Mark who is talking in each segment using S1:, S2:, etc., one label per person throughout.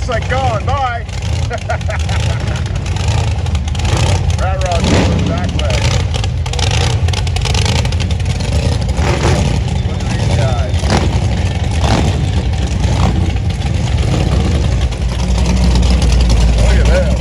S1: truck's like gone. Bye. Rat rod's going back way. Look at these guys. Look at them.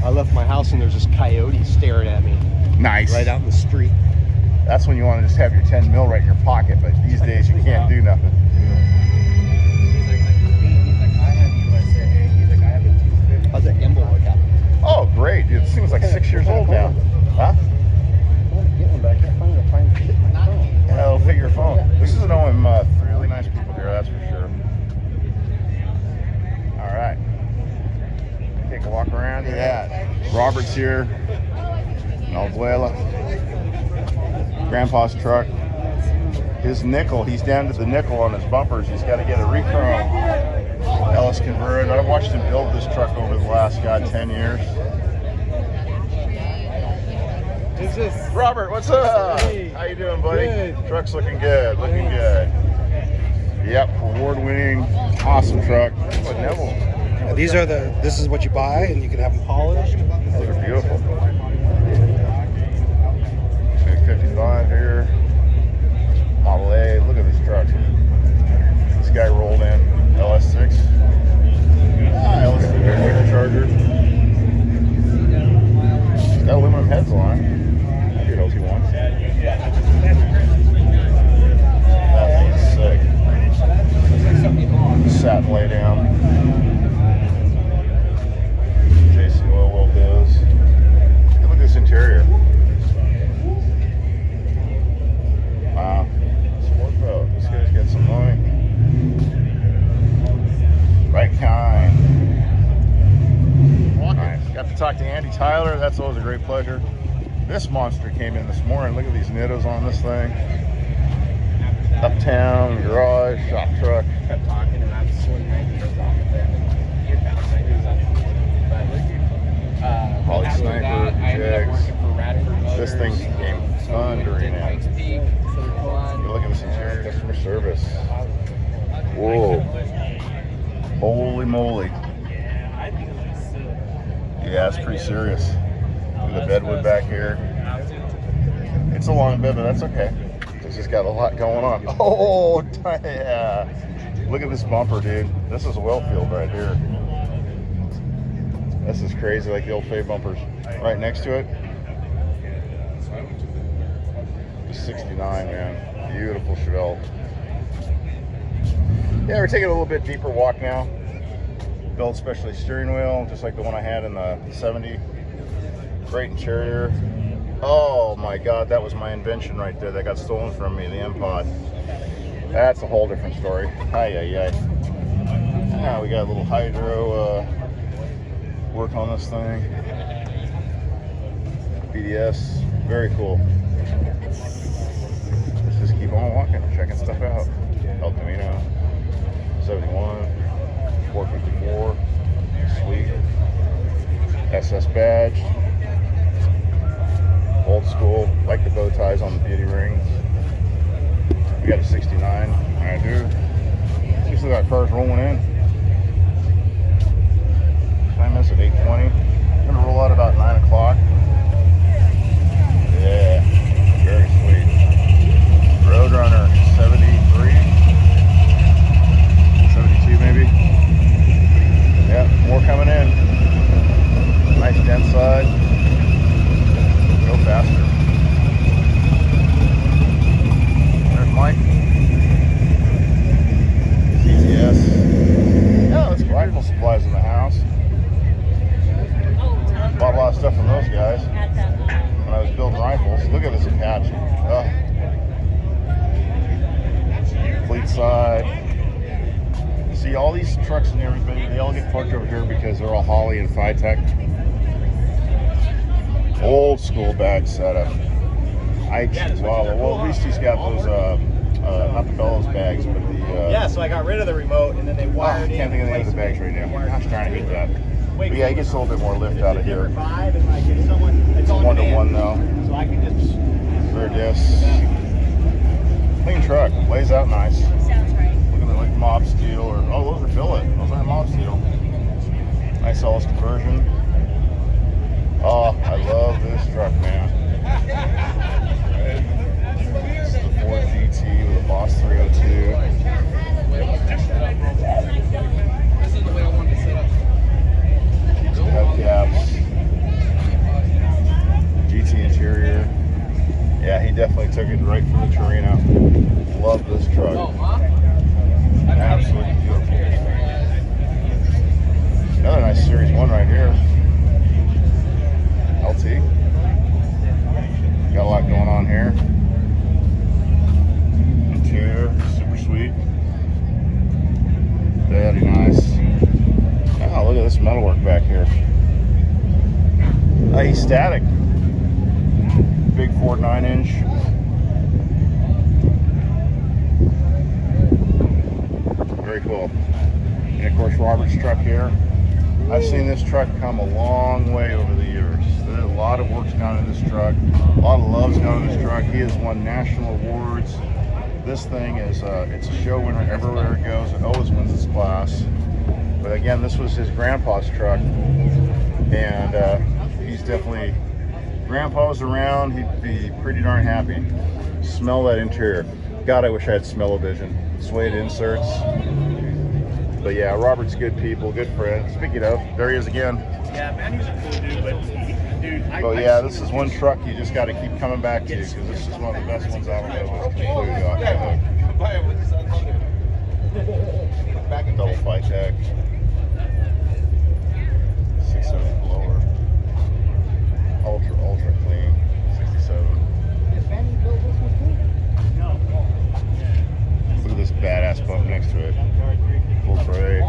S2: I left my house and there's this coyote staring at me.
S1: Nice.
S2: Right out in the street.
S1: That's when you want to just have your 10 mil right in your pocket, but these days you can't do nothing.
S2: How's that gimbal look out?
S1: Oh, great. Dude, this thing was like 6 years old now. Huh?
S2: I want to get one, but I can't find it.
S1: Yeah, it'll fit your phone. This is an OM, really nice people here, that's for sure. All right. Take a walk around. Look at that. Robert's here. Abuela. Grandpa's truck. His nickel, he's down to the nickel on his bumpers. He's got to get a rechrome Ellis converted. I've watched him build this truck over the last, 10 years.
S3: Is this
S1: Robert, what's up?
S3: Hey.
S1: How you doing, buddy?
S3: Good.
S1: Truck's looking good, looking good. Yep, award-winning, awesome truck. What Neville?
S2: This is what you buy and you can have them polished.
S1: Those are beautiful. Big 55 here. Model A. Look at this truck. This guy rolled in. LS6. LS6 Charger. It's got aluminum heads on it. I get LT1. That thing is sick. Satin lay down. JC Oil Well does. Look at this interior. Wow. Sport boat. This guy's got some money. Right kind. Nice. Got to talk to Andy Tyler. That's always a great pleasure. This monster came in this morning. Look at these nittos on this thing. Uptown, garage, shop truck.
S3: kept talking and I was sorting ideas off of them and he found ideas off of them.
S1: Holly
S3: After
S1: Sniper,
S3: that, I ended up
S1: Jags.
S3: working for Radford Motors.
S1: This thing came thundering
S3: Did
S1: in.
S3: Pikes Peak, Circle Line.
S1: Look at this interior customer service. Whoa. Holy moly. Yeah, it's pretty serious. Look at the bedwood back here. It's a long bed, but that's okay. It's just got a lot going on. Oh, yeah. Look at this bumper, dude. This is a well field right here. This is crazy, like the old Fay bumpers. Right next to it. 69, man. Beautiful Chevelle. Yeah, we're taking a little bit deeper walk now. Built specialty steering wheel, just like the one I had in the 70. Great interior. Oh my God, that was my invention right there. That got stolen from me, the M-Pod. That's a whole different story. Ay. Now we got a little hydro work on this thing. BDS, very cool. Let's just keep on walking, checking stuff out. El Camino, 71, 454, sweet. SS badge. Old school, like the bow ties on the beauty rings. We got a 69, I do. We still got cars rolling in. Time is at 8:20. I'm gonna roll out about 9 o'clock. Yeah, very sweet. Roadrunner 73, 72 maybe. Yeah, more coming in. Nice dense side. vehicles. Look at this Apache. Fleet side. See, all these trucks and everything, they all get parked over here because they're all Holley and Phytech. Old school badge setup. Ike's as well. Well, at least he's got those, not the bellows bags, but the...
S3: Yeah, so I got rid of the remote and then they wired
S1: I can't think of the name of the bags right now. I was trying to hit that. But yeah, he gets a little bit more lift out of here.
S3: Vibe and like if someone, it's on
S1: One-to-one
S3: demand.
S1: though.
S3: So I can just...
S1: Rear discs. Clean truck. Lays out nice.
S4: Sounds right.
S1: Look at it like mob steel or... Oh, those are billet. Those aren't mob steel. Nice Ellis conversion. Oh, I love this truck, man. This is the Ford GT with a Boss 302.
S3: This is the way I wanted to set up.
S1: Hubcaps. GT interior. Yeah, he definitely took it right from the Torino. Love this truck. Absolutely beautiful. Another nice Series 1 right here. LT. Got a lot going on here. Interior, super sweet. Very nice. Oh, look at this metalwork back here. He's static. Big Ford 9-inch. Very cool. And of course, Robert's truck here. I've seen this truck come a long way over the years. There's a lot of work's gone in this truck. A lot of love's gone in this truck. He has won national awards. This thing is, it's a show winner everywhere it goes. It always wins its class. But again, this was his grandpa's truck. And he's definitely, Grandpa was around, he'd be pretty darn happy. Smell that interior. God, I wish I had smell-o-vision. Suede inserts. But yeah, Robert's good people, good friend. Speaking of, there he is again.
S3: Yeah, man, he was a cool dude, but dude,
S1: But yeah, this is one truck you just got to keep coming back to because this is one of the best ones out of those. Completely off the hook. Back in double Phytech. 6.7 blower. Ultra clean. 67. Look at this badass bump next to it. Full tray.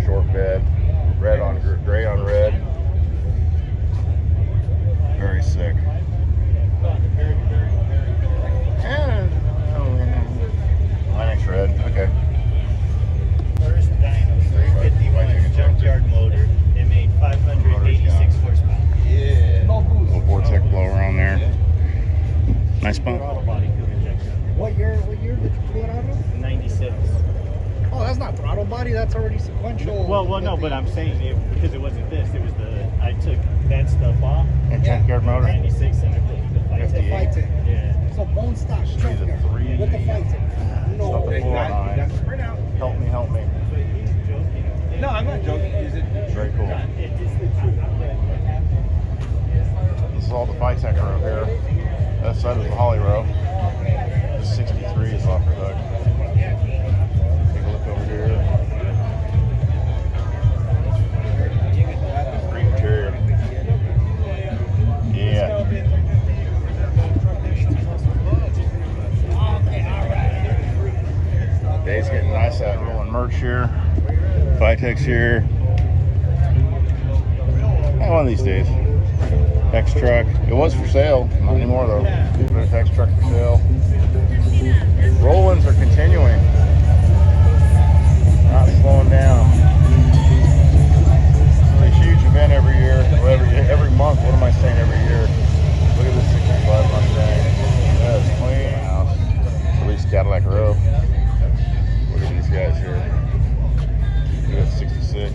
S1: Short bed. Red on gray on red. Very sick. And Linux red. Okay.
S5: First dyno, 351 junkyard motor. It made 586 horsepower.
S3: Yeah.
S1: Little Vortec blower on there. Nice bump.
S5: Throttle body fuel injector.
S2: What year did you put it out of?
S5: 96.
S2: Oh, that's not throttle body. That's already sequential.
S5: Well, no, but I'm saying it because it wasn't this. It was the I took that stuff off.
S1: And junkyard motor.
S5: 96 and I put the
S2: the
S5: Phytech.
S2: fight tank.
S5: Yeah.
S2: So bone stock
S1: Need a
S2: junkyard
S1: 3.
S2: with the fight tank.
S1: Not the
S2: No.
S1: 409. Help me.
S5: But he's joking.
S3: No, I'm not joking. Is it?
S1: Very cool.
S5: It's the truth.
S1: This is all the Phytech row here. That side is the Holley row. The 63 is off the hook. Take a look over here. Great interior. Yeah. Dave's getting nice out rolling merch here. Phytech's here. One of these days. X truck. It was for sale. Not anymore though. There's X truck for sale. Roll-ins are continuing. Not slowing down. It's a huge event every year. Or every month. What am I saying? Every year. Look at this 65 Mustang. That is clean. At least Cadillac Row. Look at these guys here. Look at that 66.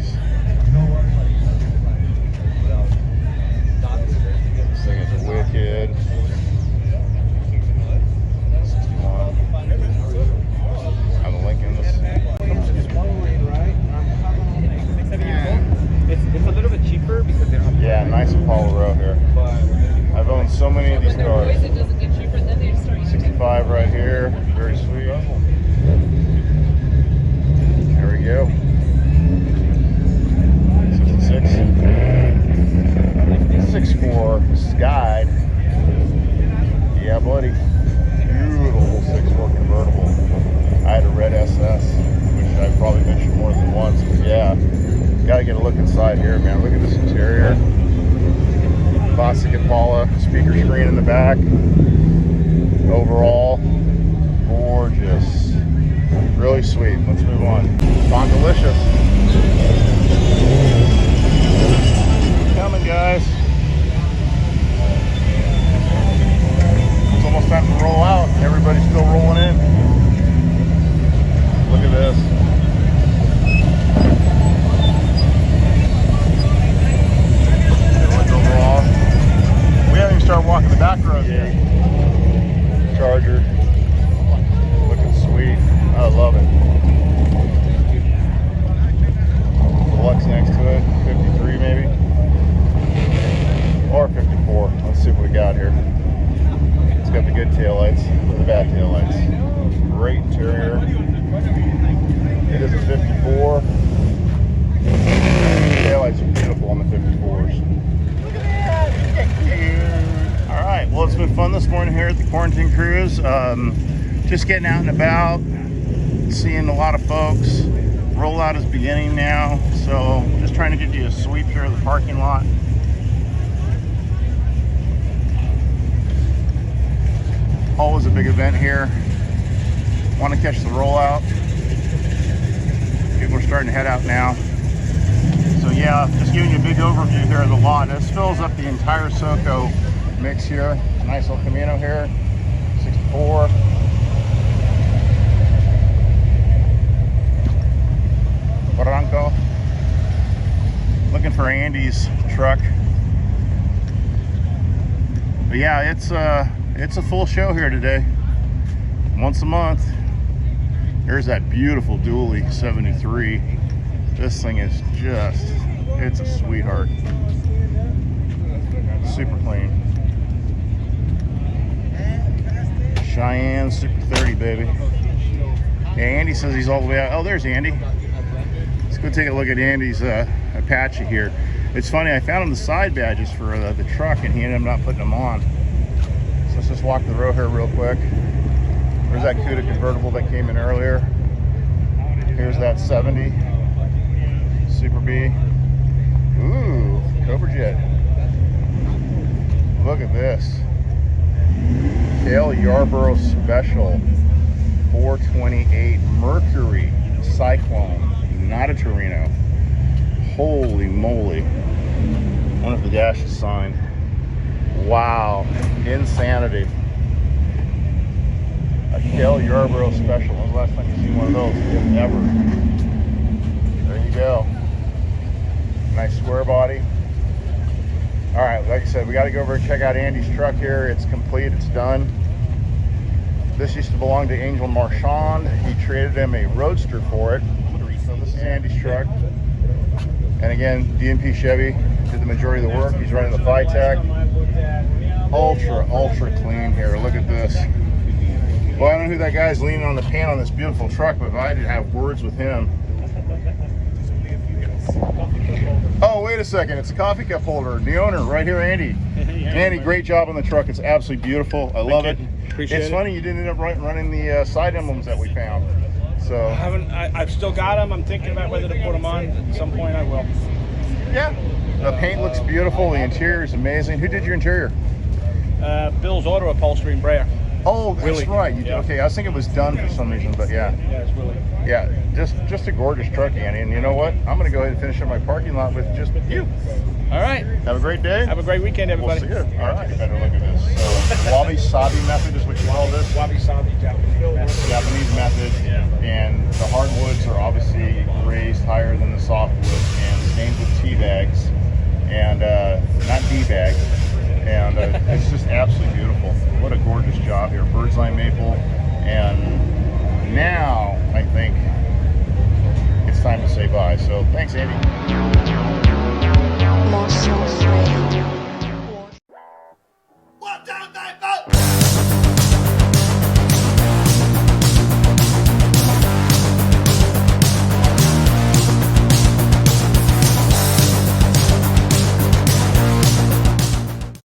S1: This thing is wicked. 61. On the Lincolns.
S3: It's a little bit cheaper because they don't have
S1: Yeah, nice Apollo row here. I've owned so many of these cars.
S4: It doesn't get cheaper, then they just start using
S1: 65 right here. Very sweet. There we go. 66. 6.4 Skye. Yeah, buddy. Beautiful 6.4 convertible. I had a red SS, which I probably mentioned more than once. But yeah, gotta get a look inside here, man. Look at this interior. Classic Impala speaker screen in the back. Overall, gorgeous. Really sweet. Let's move on. Bondelicious. Coming, guys. It's almost time to roll out. Everybody's still rolling in. Look at this. Look overall. We haven't even started walking the back road yet. Charger. Looking sweet. I love it. Deluxe next to it. 53 maybe. Or 54. Let's see what we got here. It's got the good taillights or the bad taillights. Great interior. It is a 54. Taillights are beautiful on the 54s. Look at that. Cute. All right. Well, it's been fun this morning here at the Quarantine Cruise. Just getting out and about, seeing a lot of folks. Rollout is beginning now, so just trying to give you a sweep here of the parking lot. Always a big event here. Want to catch the rollout. People are starting to head out now. So yeah, just giving you a big overview here of the lot. This fills up the entire SoCo mix here. Nice little Camino here, 64. Barranco. Looking for Andy's truck. But yeah, it's a full show here today. Once a month. There's that beautiful dually 73. This thing is just, it's a sweetheart. Super clean. Cheyenne Super 30, baby. Yeah, Andy says he's all the way out. Oh, there's Andy. Let's go take a look at Andy's Apache here. It's funny, I found him the side badges for the truck and he ended up not putting them on. So let's just walk the row here real quick. There's that Cuda convertible that came in earlier. Here's that 70 Super B. Ooh, Cobra Jet. Look at this. Dale Yarborough Special 428 Mercury Cyclone, not a Torino. Holy moly. I wonder if the dash is signed. Wow, insanity. A Dale Yarborough Special. When was the last time you seen one of those? If ever. There you go. Nice square body. All right, like I said, we got to go over and check out Andy's truck here. It's complete, it's done. This used to belong to Angel Marchand. He traded him a Roadster for it. So this is Andy's truck. And again, DMP Chevy did the majority of the work. He's running the Vitec. Ultra clean here. Look at this. Well, I don't know who that guy's leaning on the pan on this beautiful truck, but if I did have words with him. Oh, wait a second. It's a coffee cup holder. The owner right here, Andy. Andy, great job on the truck. It's absolutely beautiful. I love it.
S2: Appreciate
S1: it's
S2: it.
S1: funny you didn't end up running the side emblems that we found. So
S2: I've still got them. I'm thinking about whether to put them on. At some point I will.
S1: yeah, the paint looks beautiful. The interior is amazing. Who did your interior?
S2: Bill's Auto Upholstery in Brea.
S1: Oh, that's
S2: Willie.
S1: right. You did.
S2: Yeah.
S1: Okay, I was thinking it was done for some reason, but yeah.
S2: Yeah, it's Willie.
S1: Yeah, just a gorgeous truck, Andy. And you know what? I'm going to go ahead and finish up my parking lot with just you.
S2: All right.
S1: Have a great day.
S2: Have a great weekend,
S1: We'll
S2: everybody.
S1: see you. All right, better look at this. So, wabi sabi method is what you call this.
S2: Wabi sabi
S1: Japanese method. And the hardwoods are obviously raised higher than the softwoods and stained with tea bags and not D-bags. And it's just absolutely beautiful. What a gorgeous job here. Bird's eye maple. And now I think it's time to say bye. So thanks, Andy.
S6: More Source Radio.